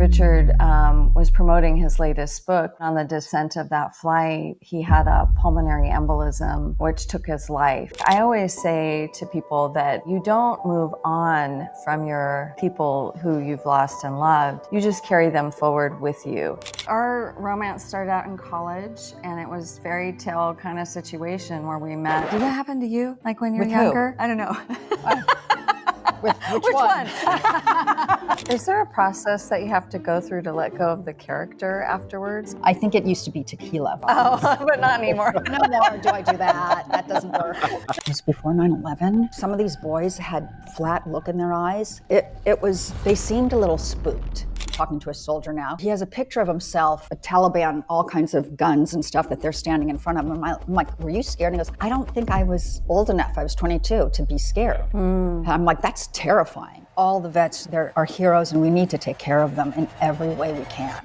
Richard was promoting his latest book. On the descent of that flight, he had a pulmonary embolism, which took his life. I always say to people that you don't move on from your people who you've lost and loved. You just carry them forward with you. Our romance started out in college, and it was fairy tale kind of situation where we met. Did that happen to you, like when you were younger? I don't know. With which one? Is there a process that you have to go through to let go of the character afterwards? I think it used to be tequila. Oh, but not anymore. No more do I do that. That doesn't work. It was before 9/11. Some of these boys had flat look in their eyes. They seemed a little spooked. Talking to a soldier now. He has a picture of himself, a Taliban, all kinds of guns and stuff that they're standing in front of him. I'm like, were you scared? And he goes, I don't think I was old enough. I was 22 to be scared. And I'm like, that's terrifying. All the vets, they're our heroes, and we need to take care of them in every way we can.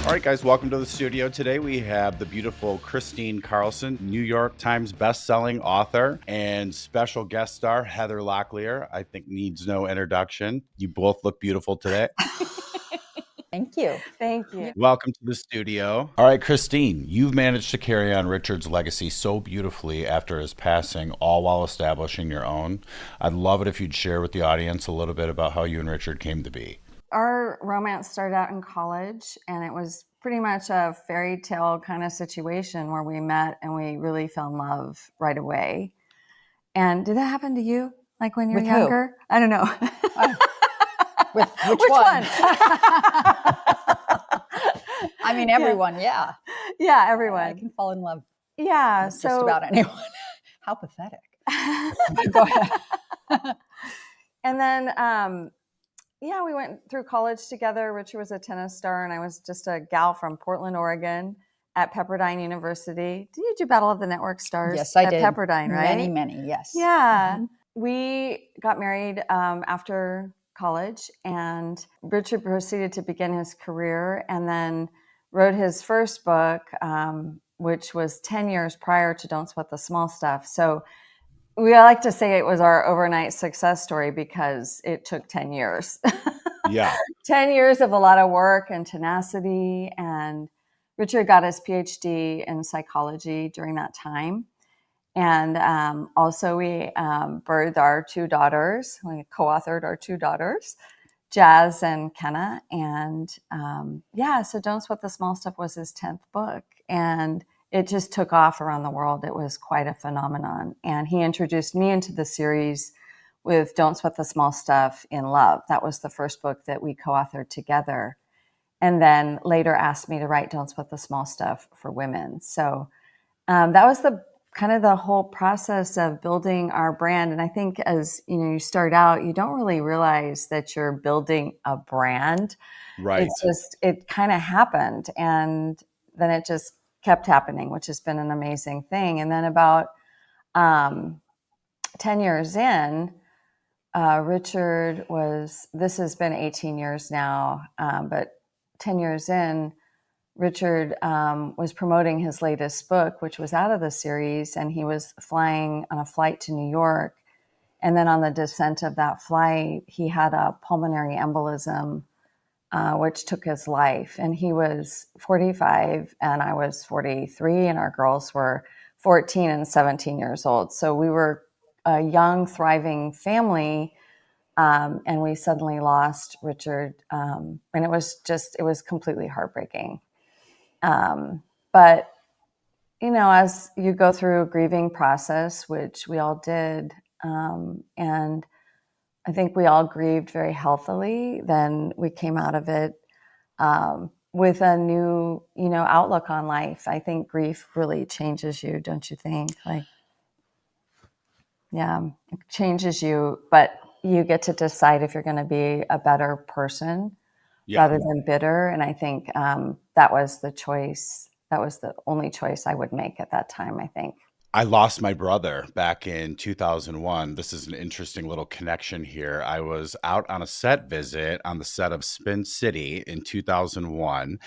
All right, guys, welcome to the studio. Today we have the beautiful Kristine Carlson, New York Times best-selling author, and special guest star Heather Locklear. I think needs no introduction. You both look beautiful today. Thank you. Thank you. Welcome to the studio. All right, Kristine, you've managed to carry on Richard's legacy so beautifully after his passing, all while establishing your own. I'd love it if you'd share with the audience a little bit about how you and Richard came to be. Our romance started out in college, and it was pretty much a fairy tale kind of situation where we met and we really fell in love right away. And did that happen to you, like when you were younger? I don't know. With which one? I mean, everyone, yeah. Yeah, everyone. I can fall in love Yeah, with just about anyone. How pathetic. Go ahead. And then, we went through college together. Richard was a tennis star, and I was just a gal from Portland, Oregon at Pepperdine University. Did you do Battle of the Network Stars? Yes, I did. At Pepperdine, right? Many, yes. Yeah. Mm-hmm. We got married after college, and Richard proceeded to begin his career and then wrote his first book, which was 10 years prior to Don't Sweat the Small Stuff. So we like to say it was our overnight success story because it took 10 years. Yeah. 10 years of a lot of work and tenacity. And Richard got his PhD in psychology during that time. And also we birthed our two daughters. We co-authored our two daughters, Jazz and Kenna. And so Don't Sweat the Small Stuff was his 10th book. And it just took off around the world. It was quite a phenomenon. And he introduced me into the series with Don't Sweat the Small Stuff in Love. That was the first book that we co-authored together. And then later asked me to write Don't Sweat the Small Stuff for women. So that was the kind of the whole process of building our brand. And I think as you start out, you don't really realize that you're building a brand. Right. It's just, it kind of happened. And then it just kept happening, which has been an amazing thing. And then about 10 years in, Richard this has been 18 years now, but 10 years in, Richard was promoting his latest book, which was out of the series, and he was flying on a flight to New York. And then on the descent of that flight, he had a pulmonary embolism, which took his life. And he was 45 and I was 43, and our girls were 14 and 17 years old. So we were a young, thriving family, and we suddenly lost Richard. And it was completely heartbreaking. But, as you go through a grieving process, which we all did, and I think we all grieved very healthily. Then we came out of it with a new, outlook on life. I think grief really changes you, don't you think? It changes you, but you get to decide if you're going to be a better person rather than bitter. And I think that was the choice. That was the only choice I would make at that time, I think. I lost my brother back in 2001. This is an interesting little connection here. I was out on a set visit on the set of Spin City in 2001,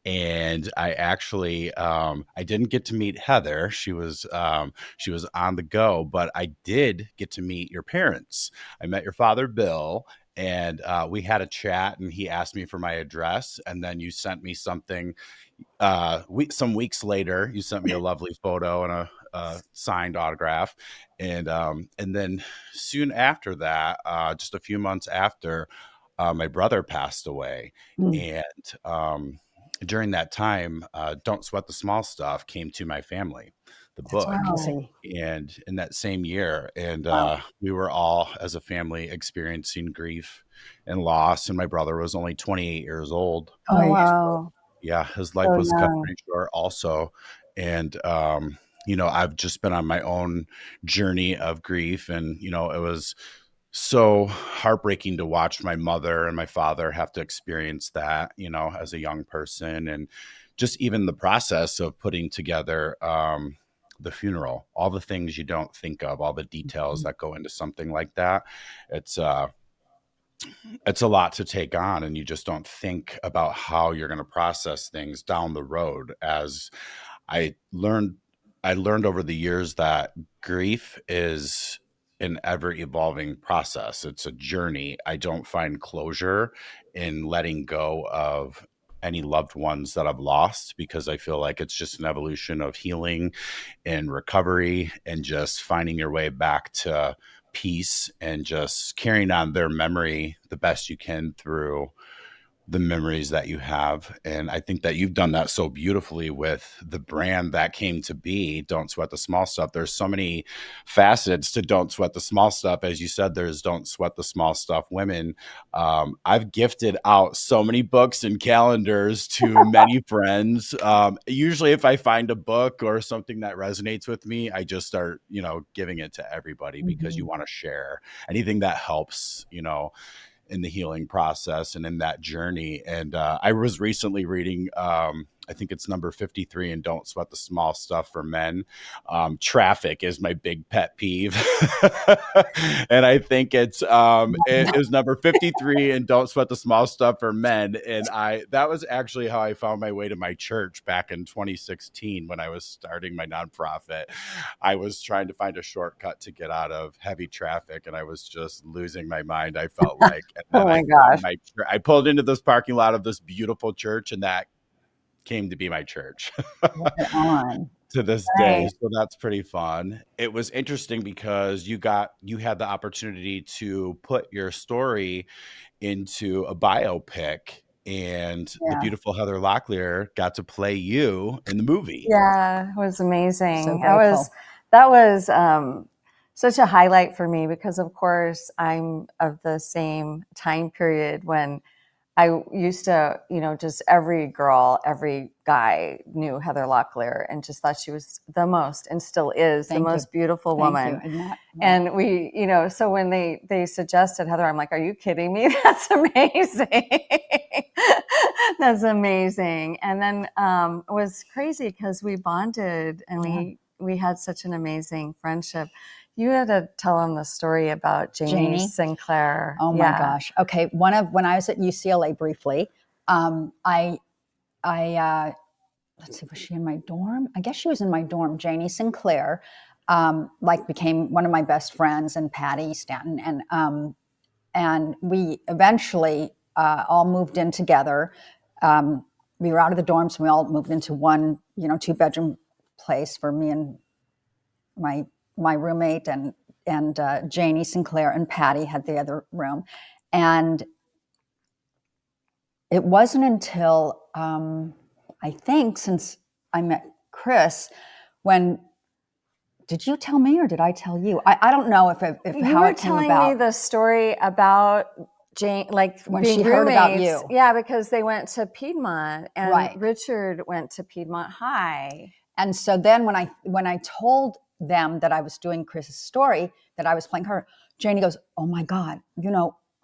and I actually I didn't get to meet Heather. She was on the go, but I did get to meet your parents. I met your father, Bill, and we had a chat, and he asked me for my address, and then you sent me something some weeks later. You sent me a lovely photo and a signed autograph, and then soon after that, just a few months after, my brother passed away. Mm. And during that time, Don't Sweat the Small Stuff came to my family, the That's book. Wow. crazy. And in that same year, and Wow. we were all as a family experiencing grief and loss, and my brother was only 28 years old. Oh, Oy. wow. Yeah, his life So was cut young. pretty short also. And I've just been on my own journey of grief, and it was so heartbreaking to watch my mother and my father have to experience that, as a young person, and just even the process of putting together the funeral, all the things you don't think of, all the details that go into something like that. It's it's a lot to take on, and you just don't think about how you're going to process things down the road. As I learned I learned over the years that grief is an ever evolving process. It's a journey. I don't find closure in letting go of any loved ones that I've lost, because I feel like it's just an evolution of healing and recovery, and just finding your way back to peace, and just carrying on their memory the best you can through the memories that you have. And I think that you've done that so beautifully with the brand that came to be, Don't Sweat the Small Stuff. There's so many facets to Don't Sweat the Small Stuff. As you said, there's Don't Sweat the Small Stuff Women. I've gifted out so many books and calendars to many friends. Usually if I find a book or something that resonates with me, I just start, giving it to everybody, because you Mhm. want to share anything that helps, in the healing process and in that journey. And I was recently reading, I think it's number 53 in Don't Sweat the Small Stuff for Men. Traffic is my big pet peeve. And I think it is number 53 in Don't Sweat the Small Stuff for Men. And that was actually how I found my way to my church back in 2016 when I was starting my nonprofit. I was trying to find a shortcut to get out of heavy traffic, and I was just losing my mind, I felt like. And Oh then my I found gosh. I pulled into this parking lot of this beautiful church, and that came to be my church Right on. to this day. Right. So that's pretty fun. It was interesting because you had the opportunity to put your story into a biopic, and the Yeah. beautiful Heather Locklear got to play you in the movie. Yeah, it was So amazing. grateful. That was such a highlight for me, because of course I'm of the same time period when I used to, just every girl, every guy knew Heather Locklear and just thought she was the most, and still is, the Thank you. most beautiful Thank you. woman. And that, And we, so when they suggested Heather, I'm like, are you kidding me? That's amazing. That's amazing. And then it was crazy because we bonded, and yeah. we had such an amazing friendship. You had to tell them the story about Janie Janie? Sinclair. Oh my gosh. Okay. When I was at UCLA briefly, I let's see, was she in my dorm? I guess she was in my dorm. Janie Sinclair, became one of my best friends, and Patty Stanton, and we eventually all moved in together. We were out of the dorms, and we all moved into one, 2-bedroom place for me and my roommate, and Janie Sinclair and Patty had the other room. And it wasn't until I think since I met Chris, when did you tell me or did I tell you? I don't know if You how were it came telling about. me the story about Jane, like When being she heard about roommates. you. Yeah, because they went to Piedmont, and Right. Richard went to Piedmont High. And so then when I told them that I was doing Chris's story, that I was playing her, Janie goes, "Oh my God,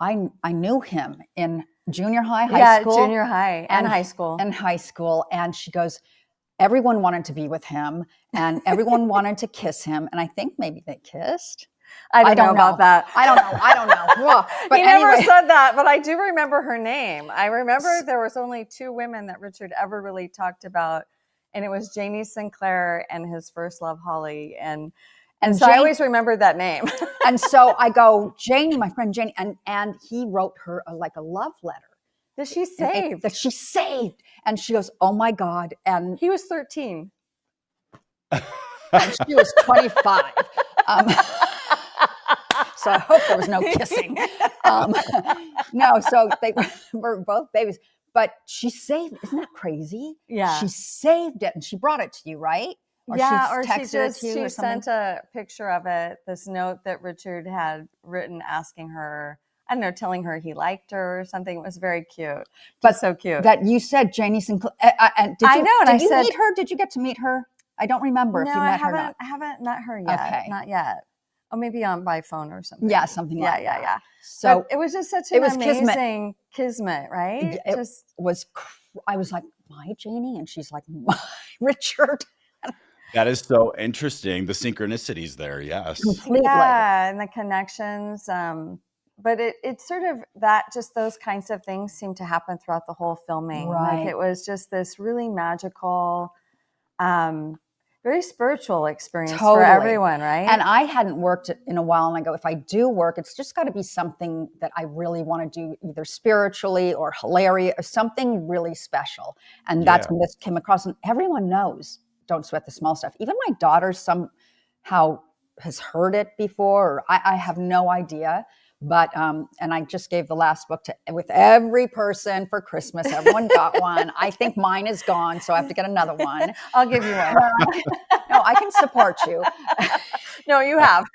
I knew him in junior high, high school, junior high and high school. and high school." And she goes, everyone wanted to be with him and everyone wanted to kiss him. And I think maybe they kissed. I don't know about that. I don't know. Well, but he never said that, but I do remember her name. I remember there was only 2 women that Richard ever really talked about, and it was Janie Sinclair and his first love, Holly. And so I always remembered that name. And so I go, Janie, my friend Janie, and he wrote her a love letter. That she saved. That she saved. And she goes, oh my God. And he was 13. And she was 25. So I hope there was no kissing. No, so they were both babies. But she saved, isn't that crazy? Yeah. She saved it and she brought it to you, right? Or she sent a picture of it, this note that Richard had written asking her, I don't know, telling her he liked her or something. It was very cute. But so cute. That you said Janie Sinclair. And did you meet her? Did you get to meet her? I don't remember if you met her or not. I haven't met her yet. Okay. Not yet. Oh, maybe by phone or something. Yeah, something like that. Yeah. So but it was just such an amazing kismet, right? I was like, my Janie? And she's like, my Richard. That is so interesting. The synchronicities there, yes. Completely. Yeah, and the connections. But it's sort of that, just those kinds of things seem to happen throughout the whole filming. Right. Like it was just this really magical, very spiritual experience for everyone, right? And I hadn't worked in a while, and I go, if I do work, it's just got to be something that I really want to do, either spiritually or hilarious, or something really special. And that's when this came across, and everyone knows, don't sweat the small stuff. Even my daughter somehow has heard it before, or I have no idea. But, and I just gave the last book with every person for Christmas. Everyone got one. I think mine is gone, so I have to get another one. I'll give you one. No, I can support you. No, you have.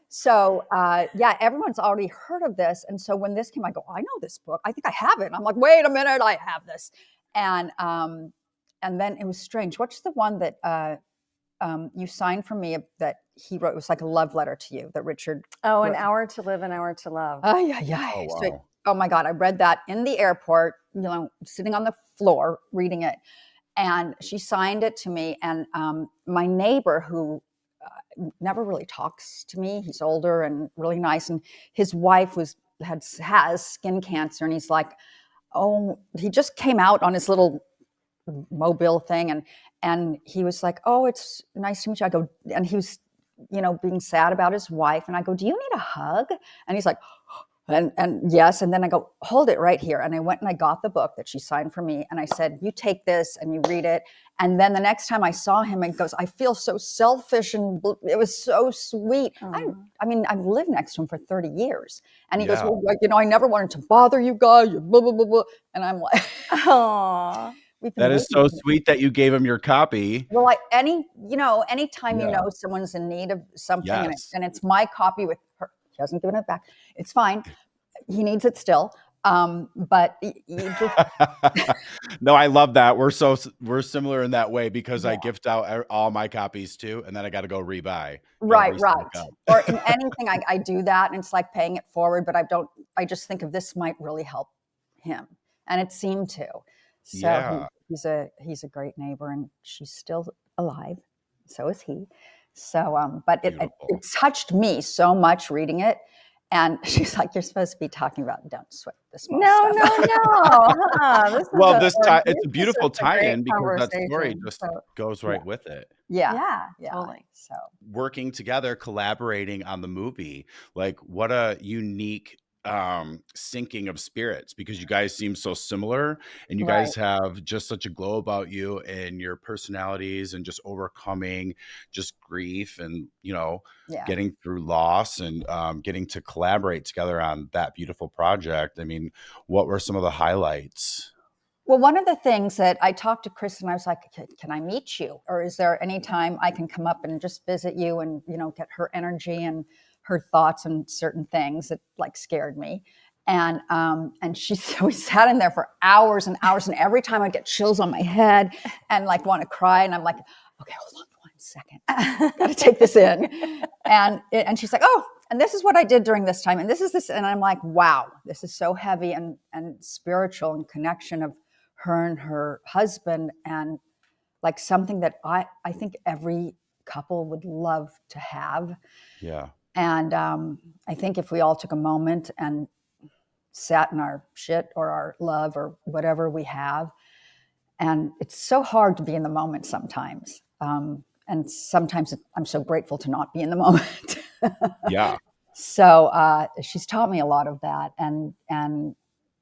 So everyone's already heard of this. And so when this came, I go, I know this book. I think I have it. And I'm like, wait a minute, I have this. And then it was strange. What's the one that you signed for me that he wrote? It was like a love letter to you that Richard wrote. An Hour to Live, An Hour to Love. Oh, yeah. Oh, wow. So, oh my God, I read that in the airport, sitting on the floor reading it. And she signed it to me. And my neighbor, who never really talks to me, he's older and really nice, and his wife has skin cancer, and he's like, oh, he just came out on his little mobile thing, and he was like, oh, it's nice to meet you. I go, and he was, being sad about his wife. And I go, do you need a hug? And he's like, and yes. And then I go, hold it right here. And I went and I got the book that she signed for me. And I said, you take this and you read it. And then the next time I saw him, he goes, I feel so selfish. And it was so sweet. I mean, I've lived next to him for 30 years. And he goes, well, I never wanted to bother you guys. Blah, blah, blah, blah. And I'm like, oh. That is so sweet that you gave him your copy. Well, anytime someone's in need of something, and it's my copy with her, she hasn't given it back. It's fine. He needs it still. But you just... No, I love that. We're similar in that way, because I gift out all my copies too, and then I got to go rebuy. Right. Or in anything, I do that, and it's like paying it forward. But I just think of this might really help him, and it seemed to. So he's a great neighbor, and she's still alive. So is he. So, but it touched me so much reading it. And she's like, you're supposed to be talking about don't sweat the small stuff. No. It's a beautiful tie-in, because that story just goes right with it. Yeah, totally. So working together, collaborating on the movie, like what a unique syncing of spirits, because you guys seem so similar, and you guys have just such a glow about you and your personalities, and just overcoming just grief and getting through loss, and getting to collaborate together on that beautiful project. I mean, what were some of the highlights? Well, one of the things that I talked to Chris, and I was like, can I meet you? Or is there any time I can come up and just visit you and, get her energy and her thoughts on certain things that like scared me. And we sat in there for hours and hours. And every time I'd get chills on my head and like want to cry. And I'm like, okay, hold on 1 second. Got to take this in. And she's like, oh, and this is what I did during this time. And this is this. And I'm like, wow, this is so heavy and spiritual, and connection of her and her husband, and like something that I think every couple would love to have. Yeah. And I think if we all took a moment and sat in our shit or our love or whatever we have, and it's so hard to be in the moment sometimes. And sometimes I'm so grateful to not be in the moment. Yeah. So she's taught me a lot of that, and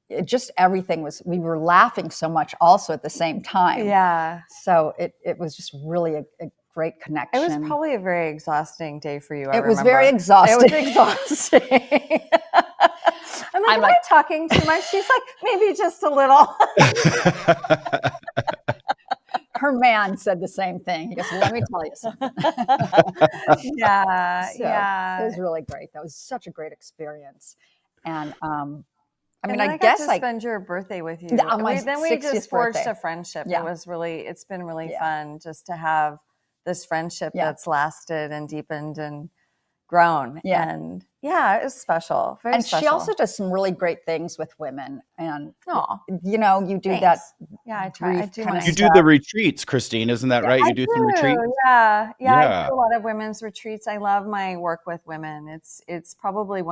it just everything was. We were laughing so much also at the same time. Yeah. So it was just really a great connection. It was probably a very exhausting day for you. It was very exhausting. It was exhausting. I'm like, am I talking too much? She's like, maybe just a little. Her man said the same thing. He goes, let me tell you something. Yeah. So Yeah. it was really great. That was such a great experience. And I mean, and I guess got to spend your birthday with you. On my Then we just forged birthday. a friendship. Yeah. It's been really fun just to have this friendship that's lasted and deepened and grown. Yeah. And it was special. Very special. She also does some really great things with women. And, you do Thanks. that. Yeah, I try. I do You do the retreats, Kristine, isn't that right? You do some retreats? Yeah. I do a lot of women's retreats. I love my work with women. It's probably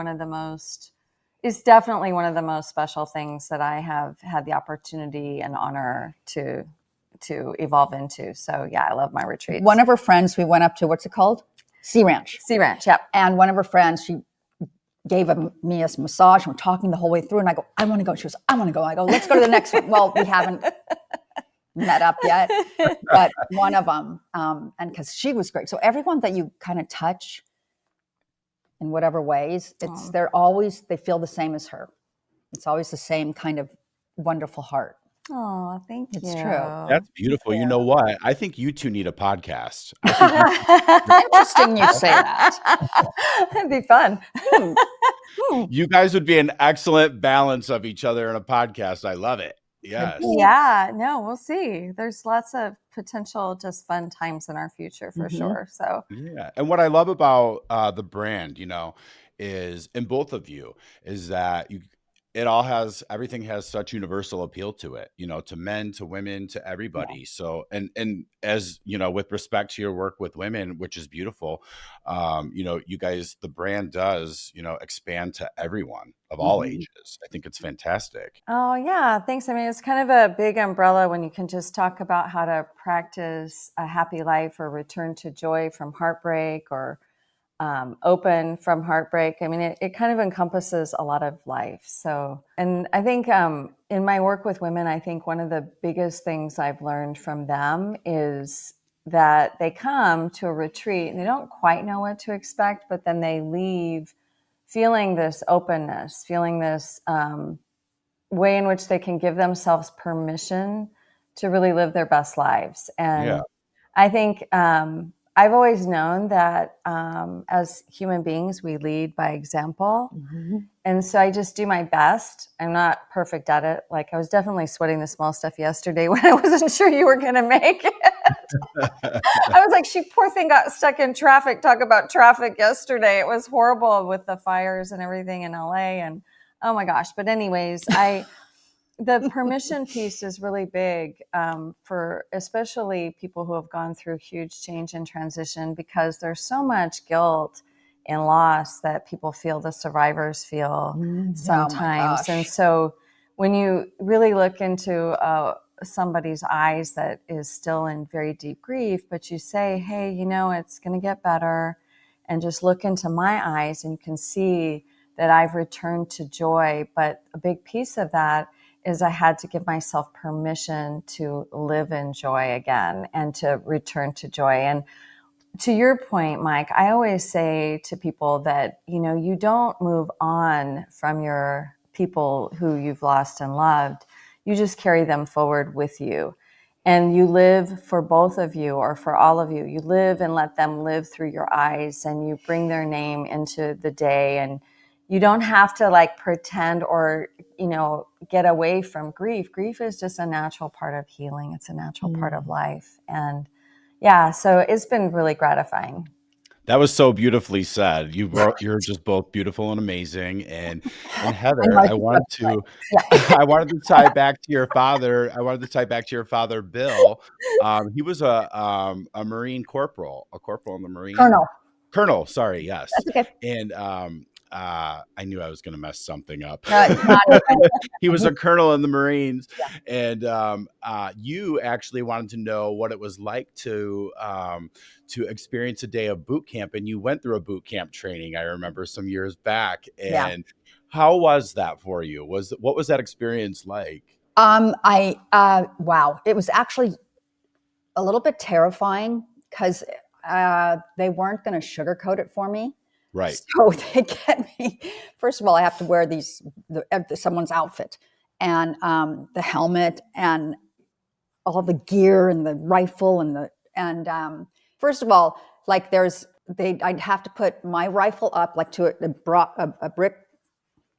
it's definitely one of the most special things that I have had the opportunity and honor to evolve into. So I love my retreats. One of her friends, we went up to, what's it called? Sea Ranch. Sea Ranch, yeah. And one of her friends, she gave me a massage, and we're talking the whole way through, and I go, I want to go. She goes, I want to go. I go, let's go to the next one. Well, we haven't met up yet, but one of them, and because she was great. So everyone that you kind of touch in whatever ways, they feel the same as her. It's always the same kind of wonderful heart. Oh, thank you. It's true. That's beautiful. You know what? I think you two need a podcast. Interesting you say that. That'd be fun. You guys would be an excellent balance of each other in a podcast. I love it. Yes. Yeah, no, we'll see. There's lots of potential, just fun times in our future for sure. So yeah. And what I love about the brand, is in both of you is that everything has such universal appeal to it, to men, to women, to everybody. Yeah. So, and as with respect to your work with women, which is beautiful, you guys, the brand does, expand to everyone of all ages. I think it's fantastic. Oh yeah. Thanks. I mean, it's kind of a big umbrella when you can just talk about how to practice a happy life or return to joy from heartbreak or open from heartbreak. I mean, it kind of encompasses a lot of life. So, and I think in my work with women, I think one of the biggest things I've learned from them is that they come to a retreat and they don't quite know what to expect, but then they leave feeling this openness, feeling this way in which they can give themselves permission to really live their best lives. And I think I've always known that as human beings, we lead by example. And so I just do my best. I'm not perfect at it. Like I was definitely sweating the small stuff yesterday when I wasn't sure you were going to make it. I was like, poor thing got stuck in traffic. Talk about traffic yesterday. It was horrible with the fires and everything in LA. And oh my gosh. But anyways, the permission piece is really big for especially people who have gone through huge change and transition, because there's so much guilt and loss that people feel, the survivors feel sometimes. And so when you really look into somebody's eyes that is still in very deep grief, but you say, hey, it's going to get better, and just look into my eyes and you can see that I've returned to joy. But a big piece of that is I had to give myself permission to live in joy again and to return to joy. And to your point, Mike, I always say to people that, you don't move on from your people who you've lost and loved. You just carry them forward with you. And you live for both of you or for all of you. You live and let them live through your eyes, and you bring their name into the day. And you don't have to pretend or, get away from grief. Grief is just a natural part of healing. It's a natural part of life. And so it's been really gratifying. That was so beautifully said. You're just both beautiful and amazing. And I know Heather, I I should wanted to yeah. I wanted to tie back to your father. I wanted to tie back to your father, Bill. He was a Marine corporal, a corporal in the Marine. Colonel. Colonel, sorry, yes. That's okay. And I knew I was going to mess something up. No, it's not even. He was He, a colonel in the Marines, yeah. and you actually wanted to know what it was like to experience a day of boot camp, and you went through a boot camp training. I remember some years back, Yeah. and how was that for you? What was that experience like? Wow. It was actually a little bit terrifying because they weren't going to sugarcoat it for me. Right. So they get me. First of all, I have to wear someone's outfit and the helmet and all the gear and the rifle and first of all, like I'd have to put my rifle up like to a brick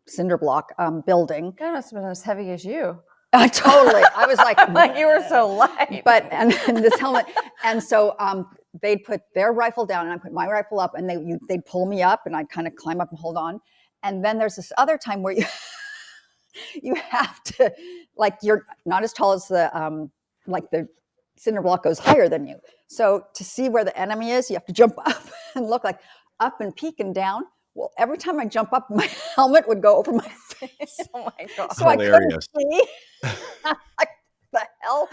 cinder block building. God, it must have been as heavy as you. Totally. I was like, Like you were so light. but and this helmet, and so they'd put their rifle down, and I put my rifle up, and they'd pull me up, and I'd kind of climb up and hold on. And then there's this other time where you have to, like, you're not as tall as the cinder block goes higher than you. So to see where the enemy is, you have to jump up and look like up and peek and down. Well, every time I jump up, my helmet would go over my face. Oh my God. So Hilarious. I couldn't see. Like, the hell?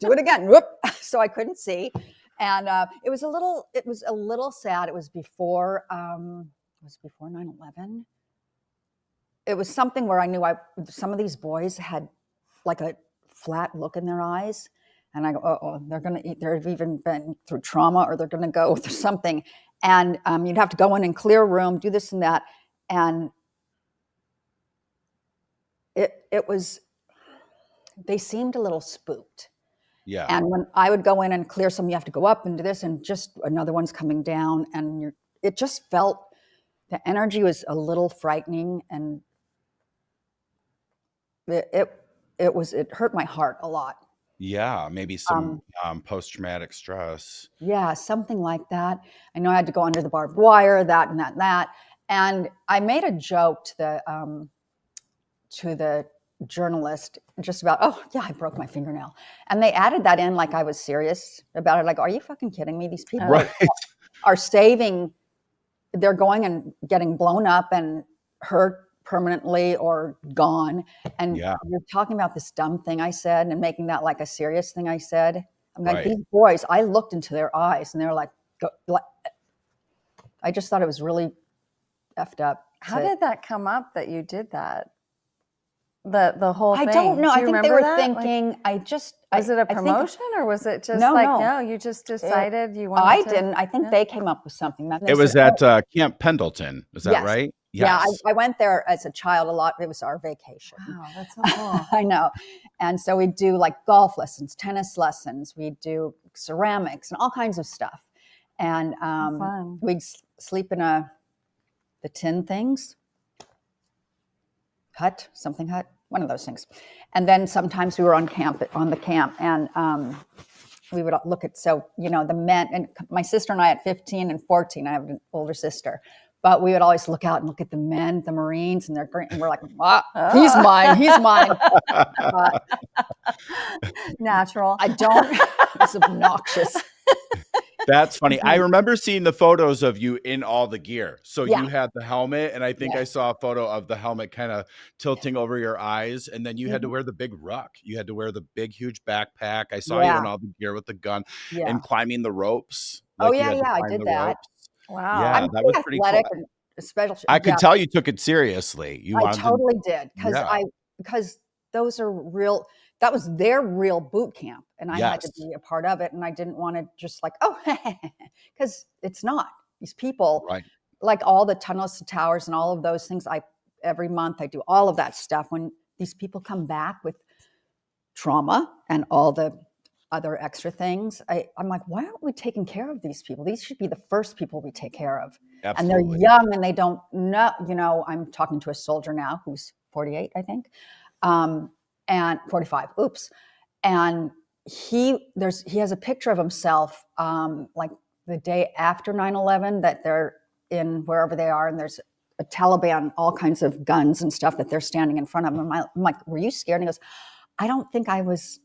Do it again. Whoop. So I couldn't see. And it was a little sad. It was before 9/11. It was something where I knew some of these boys had like a flat look in their eyes. And I go, oh, they've even been through trauma, or they're going to go through something. And you'd have to go in and clear a room, do this and that. And they seemed a little spooked. Yeah. And when I would go in and clear some, you have to go up and do this, and just another one's coming down. And it just felt, the energy was a little frightening, and it hurt my heart a lot. Yeah, maybe some post-traumatic stress. Yeah, something like that. I know I had to go under the barbed wire, that and that and that. And I made a joke to the journalist just about, oh yeah, I broke my fingernail. And they added that in like I was serious about it. Like, are you fucking kidding me? These people Right. are they're going and getting blown up and hurt permanently or gone. And Yeah. you're talking about this dumb thing I said and making that like a serious thing I said. I'm like, Right. these boys, I looked into their eyes and they're like, I just thought it was really effed up. How did that come up that you did that? The whole thing. I don't know. Do I you think they remember were that? thinking, Was it a I think- promotion, or was it just No. no, you just decided you wanted I to? didn't. I think Yeah. they came up with something. They It was said, at Camp Pendleton. Is that Yes. right? Yeah, Yes. I went there as a child a lot. It was our vacation. Wow, that's so cool. I know. And so we'd do like golf lessons, tennis lessons. We'd do ceramics and all kinds of stuff. And Fun. we'd sleep in the tin things. Hut, one of those things. And then sometimes we were on the camp, and we would look at, the men, and my sister and I at 15 and 14, I have an older sister, but we would always look out and look at the men, the Marines, and they're great. And we're like, he's mine. Natural. It's obnoxious. That's funny. I remember seeing the photos of you in all the gear. So Yeah. you had the helmet, and I think Yeah. I saw a photo of the helmet kind of tilting over your eyes, and then you had to wear the big ruck. You had to wear the big, huge backpack. I saw you in all the gear with the gun Yeah. and climbing the ropes. Oh, you yeah, had to I climb did the that. ropes. Wow. Yeah, I'm that was pretty pretty cool. athletic and especially. I could tell you took it seriously. You I wanted totally did Yeah. because those are real. That was their real boot camp, and I had to Yes. be a part of it. And I didn't want to just like, because it's not. These people, Right. like all the tunnels to towers and all of those things. Every month I do all of that stuff. When these people come back with trauma and all the other extra things, I'm like, why aren't we taking care of these people? These should be the first people we take care of. Absolutely. And they're young and they don't know. I'm talking to a soldier now who's 48, I think, and 45. Oops. And he has a picture of himself, like the day after 9/11 that they're in wherever they are, and there's a Taliban, all kinds of guns and stuff that they're standing in front of them. I'm like, were you scared? And he goes, I don't think I was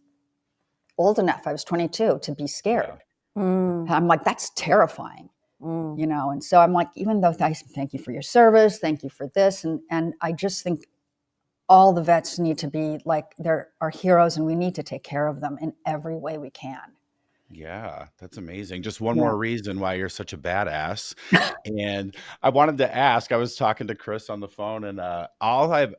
old enough. I was 22 to be scared. Mm. I'm like, that's terrifying, Mm. you know? And so I'm like, even though thank you for your service, thank you for this. And I just think all the vets need to be like, they're our heroes, and we need to take care of them in every way we can. Yeah, that's amazing. Just one Yeah. more reason why you're such a badass. And I wanted to ask, I was talking to Chris on the phone, and all I've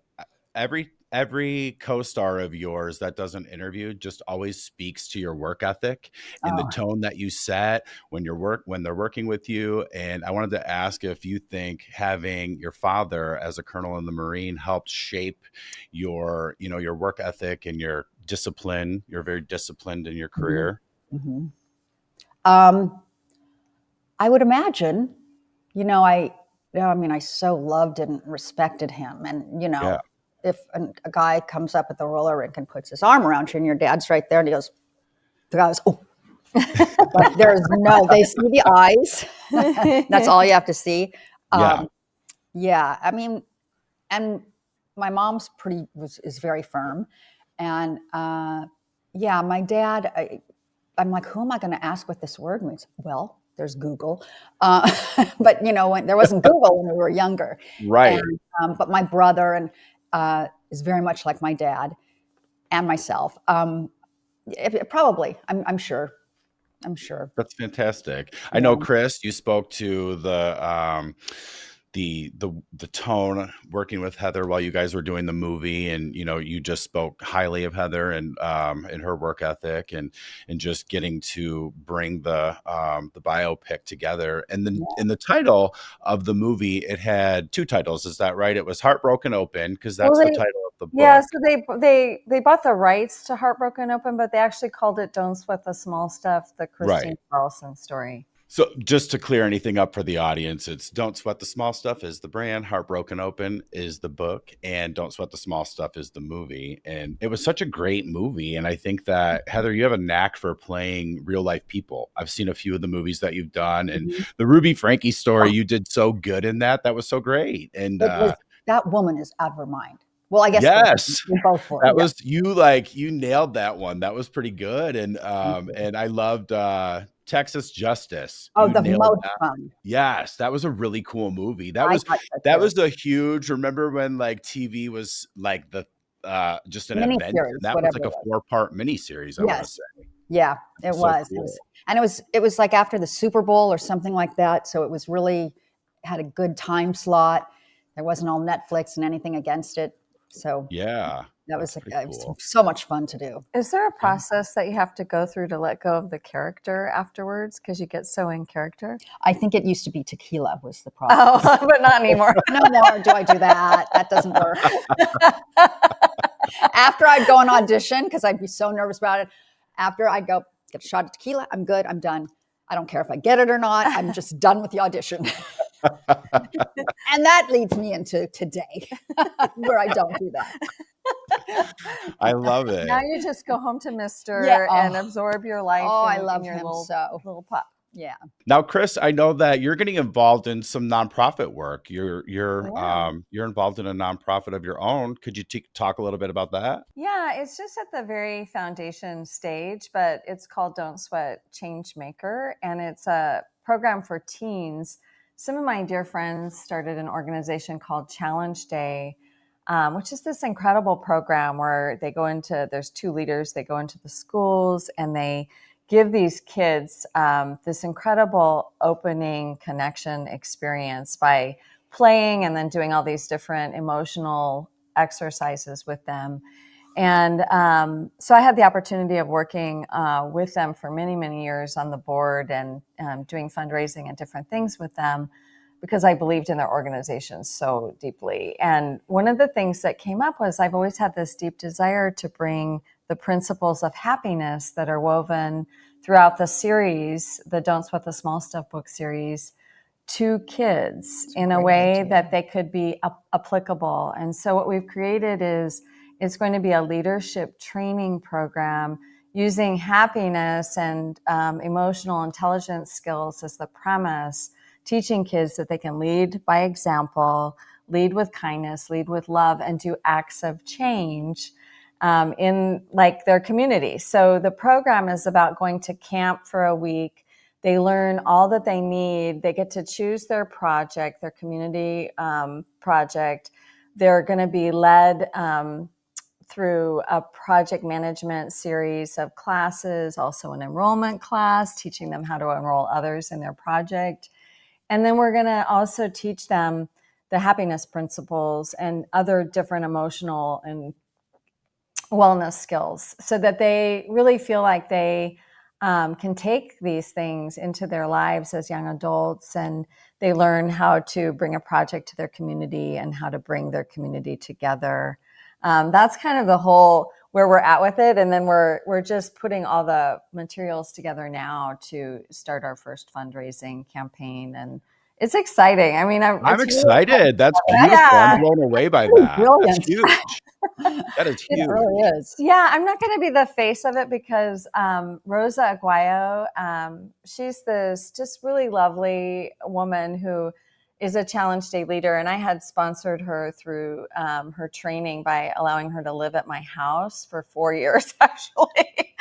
every co-star of yours that does an interview just always speaks to your work ethic and the Oh, tone that you set when they're working with you. And I wanted to ask if you think having your father as a colonel in the Marine helped shape your, your work ethic and your discipline. You're very disciplined in your career. mm-hmm. I would imagine, I so loved and respected him. And, Yeah. if a guy comes up at the roller rink and puts his arm around you and your dad's right there and he goes, the guy goes, oh, but they see the eyes. That's all you have to see. Yeah. Yeah. I mean, and my mom's is very firm. And, my dad, I'm like, who am I going to ask what this word means? Well, there's Google. But, when there wasn't Google when we were younger. Right. And, but my brother is very much like my dad and myself. Probably, I'm sure. That's fantastic. I Yeah. know, Chris, you spoke to the tone working with Heather while you guys were doing the movie, and you just spoke highly of Heather and her work ethic and just getting to bring the biopic together. And then in the title of the movie, it had two titles. Is that right? It was Heartbroken Open, because that's the title of the book. Yeah, so they bought the rights to Heartbroken Open, but they actually called it Don't Sweat the Small Stuff, the Kristine Carlson story. So just to clear anything up for the audience, it's Don't Sweat the Small Stuff is the brand, Heartbroken Open is the book, and Don't Sweat the Small Stuff is the movie. And it was such a great movie. And I think that, Heather, you have a knack for playing real life people. I've seen a few of the movies that you've done, and the Ruby Frankie story, you did so good in that. That was so great. And that woman is out of her mind. Well, I guess yes, we both were. that was you nailed that one. That was pretty good. And I loved Texas Justice. Oh, You the nailed most that. fun. Yes, that was a really cool movie. That was a huge. Remember when like TV was like the just an event? Miniseries, And that was like whatever a it was. 4-part miniseries. I want to Yes. say. Yeah, it So was. cool. It was like after the Super Bowl or something like that. So it was really had a good time slot. There wasn't all Netflix and anything against it. So Yeah, that was pretty it was cool. so much fun to do. Is there a process that you have to go through to let go of the character afterwards because you get so in character? I think it used to be tequila was the problem. Oh, but not anymore. No more do I do that. That doesn't work. After I'd go and audition, because I'd be so nervous about it, after I'd go get a shot of tequila, I'm good, I'm done. I don't care if I get it or not. I'm just done with the audition. And that leads me into today, where I don't do that. I love it. Now you just go home to Mister and absorb your life. Oh, I in love your him little pup. Yeah. Now, Chris, I know that you're getting involved in some nonprofit work. You're involved in a nonprofit of your own. Could you talk a little bit about that? Yeah, it's just at the very foundation stage, but it's called Don't Sweat Change Maker, and it's a program for teens. Some of my dear friends started an organization called Challenge Day, which is this incredible program where there's two leaders, they go into the schools and they give these kids this incredible opening connection experience by playing and then doing all these different emotional exercises with them. And so I had the opportunity of working with them for many, many years on the board and doing fundraising and different things with them because I believed in their organization so deeply. And one of the things that came up was I've always had this deep desire to bring the principles of happiness that are woven throughout the series, the Don't Sweat the Small Stuff book series, to kids in a way that they could be applicable. And so what we've created is it's going to be a leadership training program using happiness and emotional intelligence skills as the premise, teaching kids that they can lead by example, lead with kindness, lead with love, and do acts of change in like their community. So the program is about going to camp for a week. They learn all that they need. They get to choose their project, their community project. They're going to be led through a project management series of classes, also an enrollment class, teaching them how to enroll others in their project. And then we're going to also teach them the happiness principles and other different emotional and wellness skills so that they really feel like they can take these things into their lives as young adults, and they learn how to bring a project to their community and how to bring their community together. That's kind of the whole where we're at with it. And then we're just putting all the materials together now to start our first fundraising campaign. And it's exciting. I mean, I'm excited. That's beautiful. Yeah. I'm blown away by that. Brilliant. That's huge. That is huge. It really is. Yeah, I'm not going to be the face of it because Rosa Aguayo, she's this just really lovely woman who is a Challenge Day leader. And I had sponsored her through her training by allowing her to live at my house for 4 years, actually,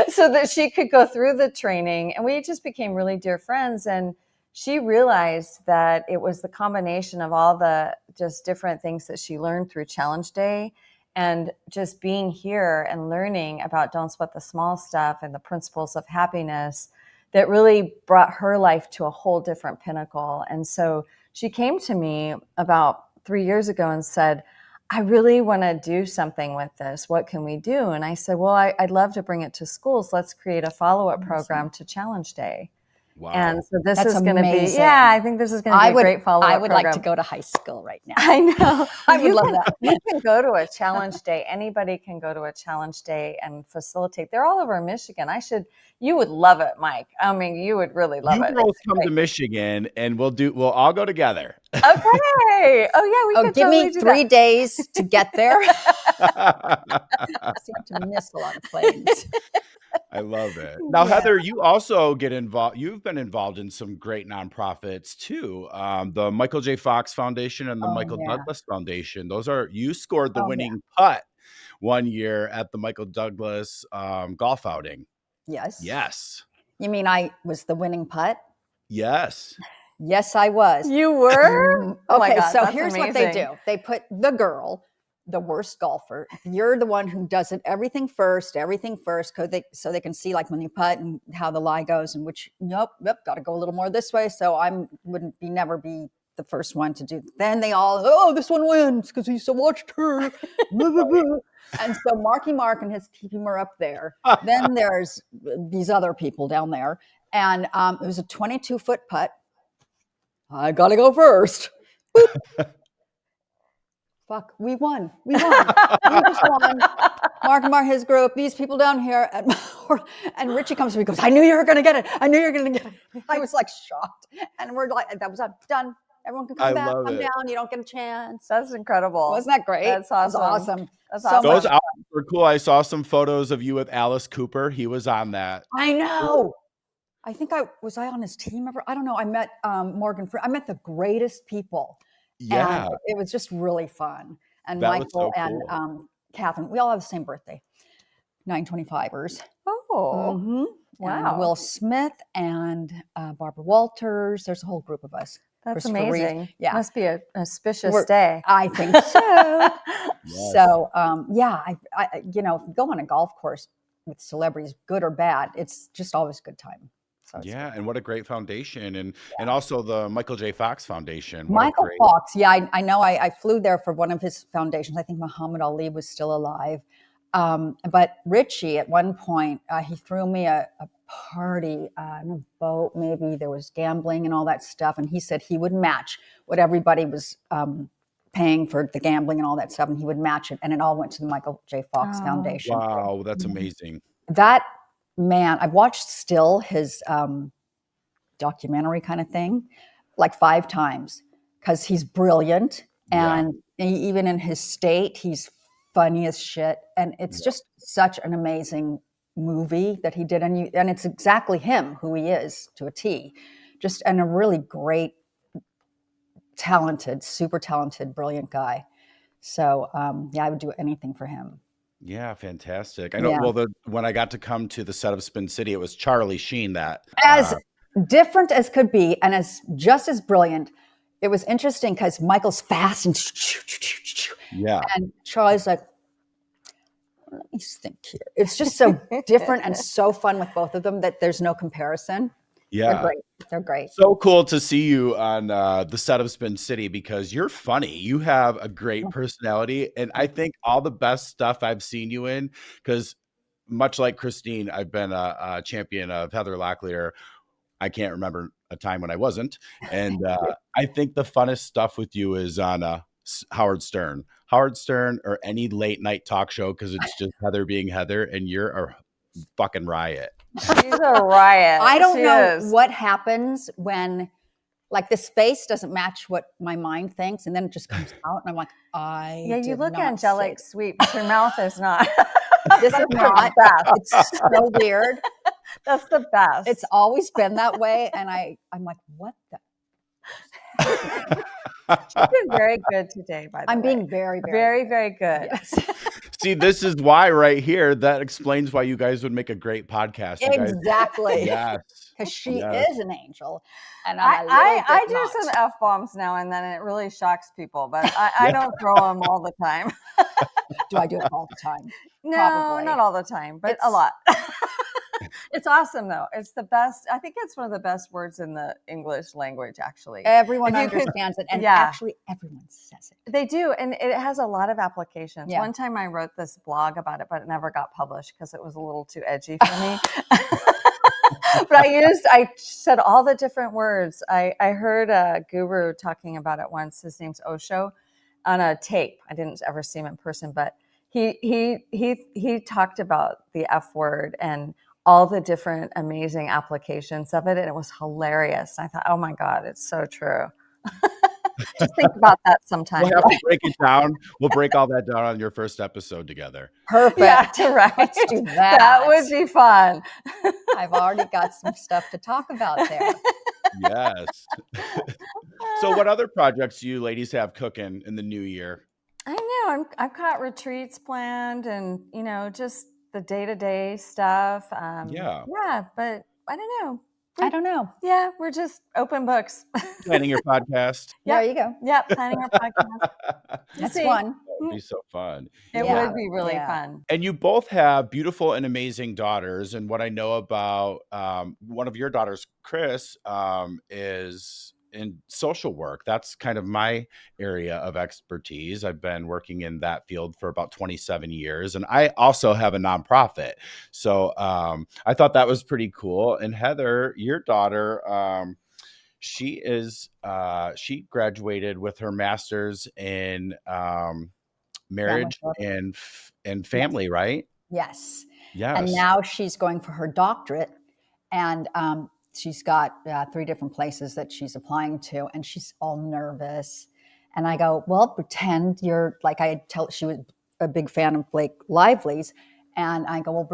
so that she could go through the training. And we just became really dear friends. And she realized that it was the combination of all the just different things that she learned through Challenge Day and just being here and learning about Don't Sweat the Small Stuff and the principles of happiness that really brought her life to a whole different pinnacle. And so she came to me about 3 years ago and said, I really want to do something with this. What can we do? And I said, well, I'd love to bring it to schools. Let's create a follow-up program to Challenge Day. Wow. And so this That's is going to be, amazing. I think this is going to be a great follow-up I would program. like to go to high school right now. I know. I would love that. You can go to a Challenge Day. Anybody can go to a Challenge Day and facilitate. They're all over Michigan. You would love it, Mike. I mean, you would really love it. You girls come to Michigan and we'll all go together. Okay. Oh yeah, we could give totally me do 3 that. days to get there. I seem to miss a lot of planes. I love it. Now, Heather, you also get involved. You've been involved in some great nonprofits too. The Michael J. Fox Foundation and the Michael Douglas Foundation. You scored the winning putt one year at the Michael Douglas golf outing. Yes. Yes. You mean I was the winning putt? Yes. Yes, I was. You were? Oh my Okay, God, so that's here's what they amazing. do. They put the girl, the worst golfer. You're the one who does it everything first, so they can see like when you putt and how the lie goes and which, got to go a little more this way. So I wouldn't never be the first one to do. Then they all, this one wins because he watched her. And so Marky Mark and his team are up there. Then there's these other people down there. And it was a 22-foot putt. I got to go first. Fuck, we won. We just won. Mark and Mark, his group, these people down here. And Richie comes to me and goes, I knew you were going to get it. I was like shocked. And we're like, that was done. Everyone can come back, come down. You don't get a chance. That's incredible. Wasn't that great? That's awesome. That's awesome. That's awesome. Those outfits were cool. I saw some photos of you with Alice Cooper. He was on that. I know. I think I on his team ever. I don't know. I met Morgan. I met the greatest people. Yeah. And it was just really fun. And That was Michael so and cool. Catherine, we all have the same birthday, 925ers. Oh, Mm-hmm. wow. And Will Smith and Barbara Walters. There's a whole group of us. That's Christopher Reeve. amazing. Yeah. Must be a auspicious day. I think so. Yes. So, I if you go on a golf course with celebrities, good or bad, it's just always a good time. So And what a great foundation. And also the Michael J. Fox Foundation. Michael Fox. Yeah, I know. I flew there for one of his foundations. I think Muhammad Ali was still alive. But Richie, at one point, he threw me a party on a boat. Maybe there was gambling and all that stuff. And he said he would match what everybody was paying for the gambling and all that stuff. And he would match it. And it all went to the Michael J. Fox Foundation. Wow, that's amazing. That man, I've watched still his documentary kind of thing like 5 times because he's brilliant. And even in his state, he's funny as shit. And it's just such an amazing movie that he did, and it's exactly him, who he is to a T, and a really great, talented, super talented, brilliant guy. So I would do anything for him. Yeah, fantastic. I know. Yeah. Well, when I got to come to the set of Spin City, it was Charlie Sheen that. As different as could be, and just as brilliant. It was interesting because Michael's fast and Charlie's like, let me think here. It's just so different and so fun with both of them that there's no comparison. Yeah. They're great. So cool to see you on the set of Spin City because you're funny. You have a great personality. And I think all the best stuff I've seen you in, because much like Kristine, I've been a champion of Heather Locklear. I can't remember a time when I wasn't. And I think the funnest stuff with you is on Howard Stern or any late night talk show, because it's just Heather being Heather and you're a fucking riot. She's a riot. I don't know what happens when, like, this face doesn't match what my mind thinks, and then it just comes out, and I'm like, you look angelic, sweet, but your mouth is not. This is not. It's so weird. That's the best. It's always been that way, and I'm like, what the? She's been very good today, by the way. I'm being very, very, very good. Yes. See, this is why right here, that explains why you guys would make a great podcast. Exactly. Yes. Because she is an angel. And I do some F-bombs now and then, and it really shocks people, but I don't throw them all the time. Do I do it all the time? No, Probably. not all the time, but a lot. It's awesome, though. It's the best. I think it's one of the best words in the English language, actually. Everyone understands it, and actually everyone says it. They do, and it has a lot of applications. Yeah. One time I wrote this blog about it, but it never got published because it was a little too edgy for me. But I said all the different words. I heard a guru talking about it once. His name's Osho, on a tape. I didn't ever see him in person, but he talked about the F word and all the different amazing applications of it. And it was hilarious. I thought, oh my God, it's so true. Just think about that sometime. We'll have to break it down. We'll break all that down on your first episode together. Perfect. Yeah, right. Let's do that. That would be fun. I've already got some stuff to talk about there. Yes. So what other projects do you ladies have cooking in the new year? I know. I've got retreats planned and, just the day-to-day stuff. Yeah, but I don't know. I don't know. Yeah, we're just open books. Planning your podcast. There you go. Yeah, planning our podcast. That's fun. That would be so fun. It would be really fun. And you both have beautiful and amazing daughters. And what I know about one of your daughters, Chris, is in social work. That's kind of my area of expertise. I've been working in that field for about 27 years. And I also have a nonprofit. So I thought that was pretty cool. And Heather, your daughter, she graduated with her master's in marriage and family, right? Yes. Yes. And now she's going for her doctorate, and she's got 3 different places that she's applying to, and she's all nervous. And I go, well, pretend you're like, she was a big fan of Blake Lively's. And I go, well,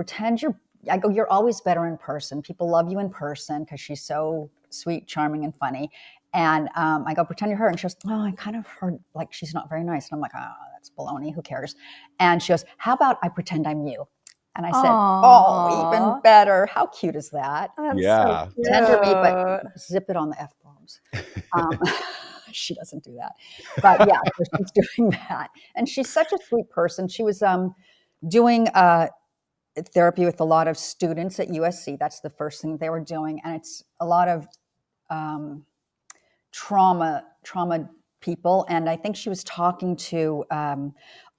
you're always better in person. People love you in person because she's so sweet, charming, and funny. And I go, pretend you're her. And she goes, oh, I kind of heard like she's not very nice. And I'm like, oh, that's baloney. Who cares? And she goes, how about I pretend I'm you? And I said, oh, even better. How cute is that? Yeah. So tender me, but zip it on the F-bombs. She doesn't do that. But yeah, so she's doing that. And she's such a sweet person. She was doing therapy with a lot of students at USC. That's the first thing they were doing. And it's a lot of trauma people. And I think she was talking to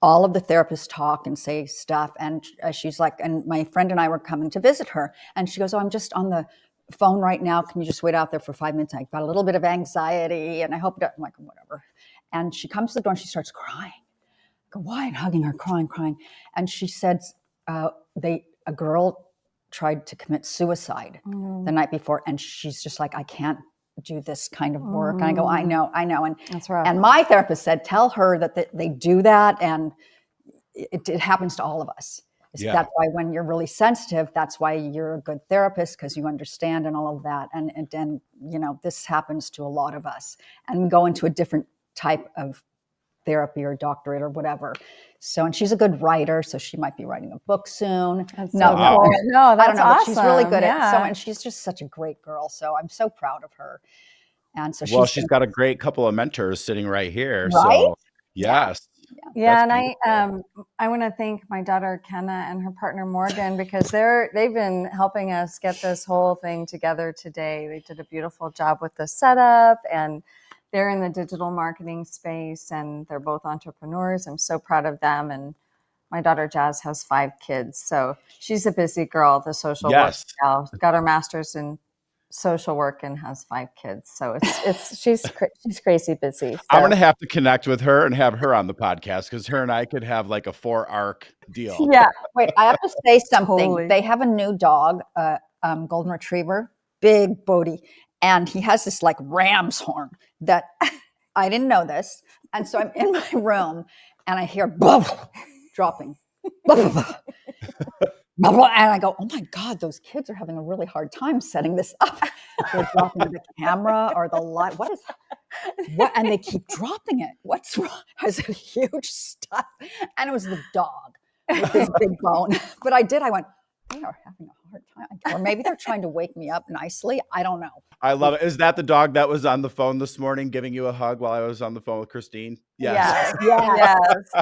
all of the therapists talk and say stuff. And she's like, and my friend and I were coming to visit her. And she goes, oh, I'm just on the phone right now. Can you just wait out there for 5 minutes? I got a little bit of anxiety and I hope I'm like, whatever. And she comes to the door and she starts crying. I go, why? And hugging her, crying. And she said, a girl tried to commit suicide the night before. And she's just like, I can't do this kind of work. And I go, I know. And that's right. And my therapist said, tell her that they do that. And it happens to all of us. Yeah. That's why when you're really sensitive, that's why you're a good therapist, because you understand and all of that. And this happens to a lot of us, and we go into a different type of therapy or doctorate or whatever. So, and she's a good writer, so she might be writing a book soon. That's No, so cool. No, that's I don't know, awesome. but she's really good yeah. at and she's just such a great girl. So I'm so proud of her. And so she's got a great couple of mentors sitting right here. Right? So yes. Yeah, and I want to thank my daughter Kenna and her partner Morgan, because they've been helping us get this whole thing together today. They did a beautiful job with the setup, and they're in the digital marketing space, and they're both entrepreneurs. I'm so proud of them. And my daughter Jazz has 5 kids, so she's a busy girl, the social work gal. Got her master's in social work and has 5 kids. So she's crazy busy. So. I'm going to have to connect with her and have her on the podcast, because her and I could have like a 4-arc deal. Yeah. Wait, I have to say something. Totally. They have a new dog, golden retriever, big Bodie. And he has this like ram's horn that I didn't know this. And so I'm in my room and I hear dropping. And I go, oh my God, those kids are having a really hard time setting this up. They're dropping the camera or the light. What? And they keep dropping it. What's wrong? Has a huge stuff. And it was the dog with this big bone. But I went, they are having a hard time. Or maybe they're trying to wake me up nicely. I don't know. I love it. Is that the dog that was on the phone this morning giving you a hug while I was on the phone with Kristine? Yes.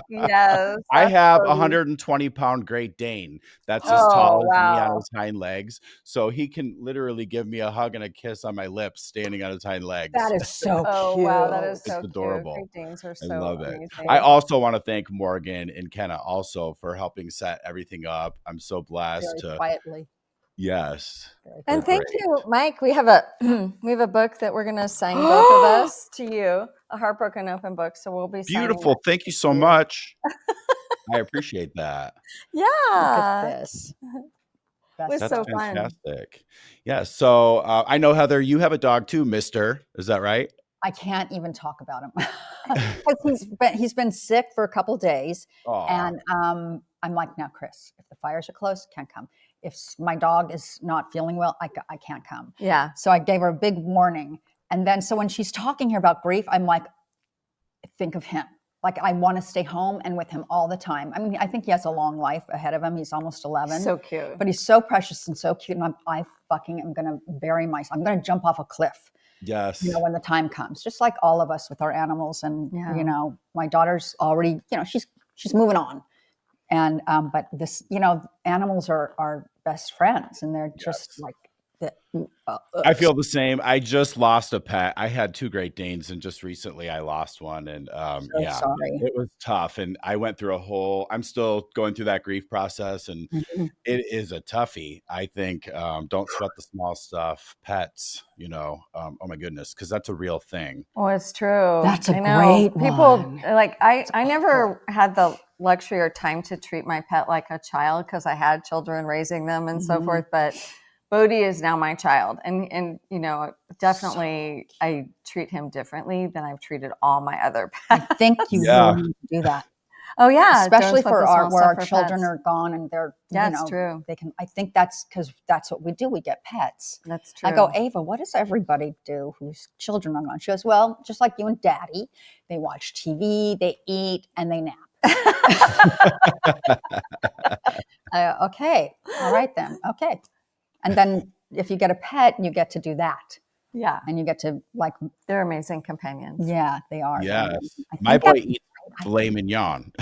Yes. I have a 120-pound Great Dane that's as tall as me on his hind legs. So he can literally give me a hug and a kiss on my lips standing on his hind legs. That is so cute. Oh, wow. That is so It's adorable. Cute. Great Danes are so I love it. amazing. I also want to thank Morgan and Kenna also for helping set everything up. I'm so blessed Very quietly. Yes. And thank you, Mike. We have a book that we're going to sign both of us to you, a Heartbroken Open book. So we'll be beautiful. Thank you so much. I appreciate that. Yeah. Look at this. That's so fantastic. Fun. Yeah. So I know, Heather, you have a dog too, Mister. Is that right? I can't even talk about him because he's been sick for a couple of days. Aww. And I'm like, now, Chris, if the fires are close, can't come. If my dog is not feeling well, I can't come. Yeah. So I gave her a big warning. And then, so when she's talking here about grief, I'm like, think of him. Like, I want to stay home and with him all the time. I mean, I think he has a long life ahead of him. He's almost 11. So cute. But he's so precious and so cute. And I fucking am going to bury myself. I'm going to jump off a cliff. Yes. When the time comes, just like all of us with our animals. And, my daughter's already, she's moving on. And, but this, animals are best friends, and they're just like, I feel the same. I just lost a pet. I had 2 Great Danes, and just recently I lost one. And sorry. It was tough. And I went through I'm still going through that grief process, and it is a toughie. I think, don't sweat the small stuff, pets, oh my goodness, because that's a real thing. Oh, it's true. That's a great People one. Like, I never had the luxury or time to treat my pet like a child, because I had children raising them and so forth. But Bodhi is now my child, and definitely I treat him differently than I've treated all my other pets. I think you really need to do that. Oh yeah, especially for where our children are gone and they're that's true. They can. I think that's because that's what we do. We get pets. That's true. I go, Ava, what does everybody do whose children are gone? She goes, well, just like you and Daddy, they watch TV, they eat, and they nap. Okay, all right then. Okay. And then if you get a pet, you get to do that. Yeah. And you get to they're amazing companions. Yeah, they are. Yes. My boy eats filet mignon.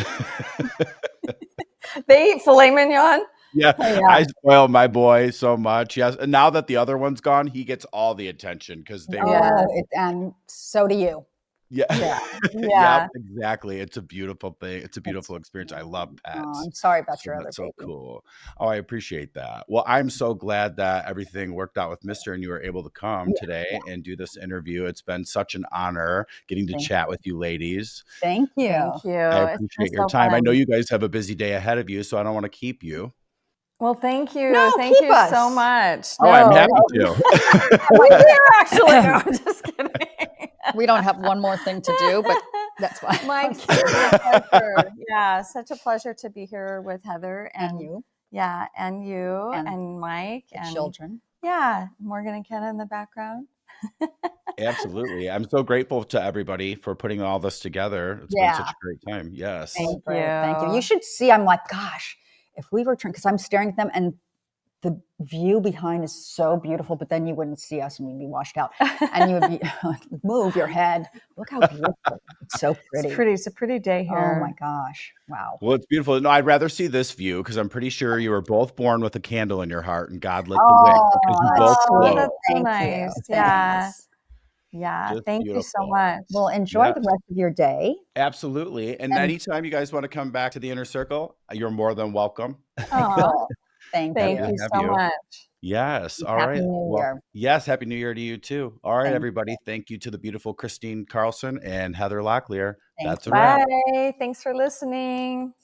They eat filet mignon? Yeah. I spoil my boy so much. Yes. And now that the other one's gone, he gets all the attention because they and so do you. Yeah. Yep, exactly. It's a beautiful thing. It's a beautiful experience. I love pets. Oh, I'm sorry about your other That's baby. so cool. Oh, I appreciate that. Well, I'm so glad that everything worked out with Mr. and you were able to come today and do this interview. It's been such an honor getting to chat with you ladies. Thank you. Thank you. I appreciate your time. I know you guys have a busy day ahead of you, so I don't want to keep you. Well, thank you. No, thank you us. so much. Oh, I'm happy to. We're actually, no, I'm just kidding. We don't have one more thing to do, but That's why. Mike, Okay. such a pleasure. Yeah, such a pleasure to be here with Heather And you. Yeah, and you And and Mike the and children. yeah, Morgan and Ken in the background. Absolutely. I'm so grateful to everybody for putting all this together. It's been Yeah. such a great time. Yes. Thank Great. Thank you. you. You should see, I'm like, gosh, if we were trying, because I'm staring at them and the view behind is so beautiful, but then you wouldn't see us and we'd be washed out. And you would be, move your head. Look how beautiful. It's so pretty. It's a pretty day here. Oh my gosh. Wow. Well, it's beautiful. No, I'd rather see this view because I'm pretty sure you were both born with a candle in your heart and God lit the wick because you both Oh, glow. that's so Thank nice. you. Yeah. Thanks. Yeah. Just Thank you so beautiful. much. Well, enjoy Yeah, the rest of your day. absolutely. And And anytime you guys want to come back to the inner circle, you're more than welcome. Aw, cool. Thank Happy thank to you. you have so you. much. Yes. All Happy right. New Well, Year. yes. Happy New Year to you too. All right, Thank everybody. Thank you to the beautiful Kristine Carlson and Heather Locklear. Thank That's a you. wrap. Bye. Thanks for listening.